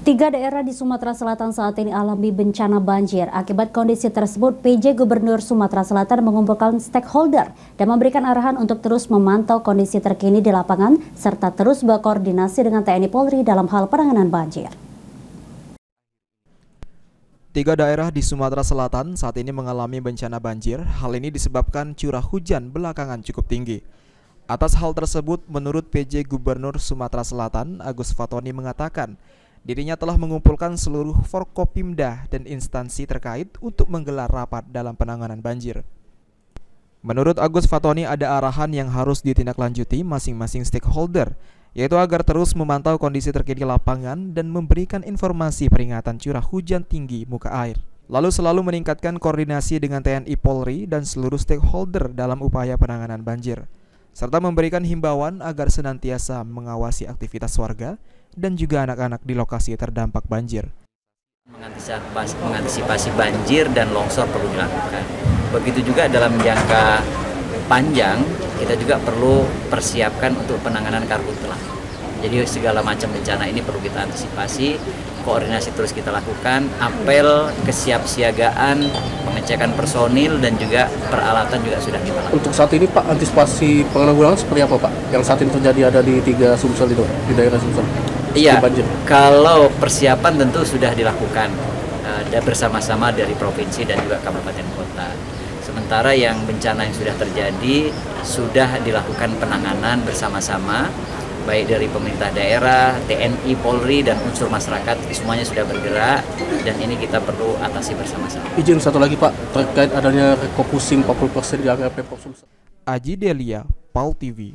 Tiga daerah di Sumatera Selatan saat ini alami bencana banjir. Akibat kondisi tersebut, PJ Gubernur Sumatera Selatan mengumpulkan stakeholder dan memberikan arahan untuk terus memantau kondisi terkini di lapangan, serta terus berkoordinasi dengan TNI Polri dalam hal penanganan banjir. Tiga daerah di Sumatera Selatan saat ini mengalami bencana banjir. Hal ini disebabkan curah hujan belakangan cukup tinggi. Atas hal tersebut, menurut PJ Gubernur Sumatera Selatan, Agus Fatoni mengatakan, dirinya telah mengumpulkan seluruh Forkopimda dan instansi terkait untuk menggelar rapat dalam penanganan banjir. Menurut Agus Fatoni, ada arahan yang harus ditindaklanjuti masing-masing stakeholder, yaitu agar terus memantau kondisi terkini lapangan dan memberikan informasi peringatan curah hujan tinggi muka air. Lalu selalu meningkatkan koordinasi dengan TNI Polri dan seluruh stakeholder dalam upaya penanganan banjir, serta memberikan himbauan agar senantiasa mengawasi aktivitas warga dan juga anak-anak di lokasi terdampak banjir. Mengantisipasi banjir dan longsor perlu dilakukan. Begitu juga dalam jangka panjang, kita juga perlu persiapkan untuk penanganan karhutlah. Jadi segala macam bencana ini perlu kita antisipasi, koordinasi terus kita lakukan, apel kesiapsiagaan, pengecekan personil dan juga peralatan juga sudah kita lakukan. Untuk saat ini Pak, antisipasi penanggulangan seperti apa Pak? Yang saat ini terjadi ada di 3 Sumsel itu, di daerah Sumsel. Iya, kalau persiapan tentu sudah dilakukan bersama-sama dari provinsi dan juga kabupaten kota. Sementara yang bencana yang sudah terjadi sudah dilakukan penanganan bersama-sama, baik dari pemerintah daerah, TNI, Polri, dan unsur masyarakat, semuanya sudah bergerak, dan ini kita perlu atasi bersama-sama. Izin satu lagi Pak, terkait adanya refocusing 40% di area Pemprov Sumsel. Aji Delia, PAL TV.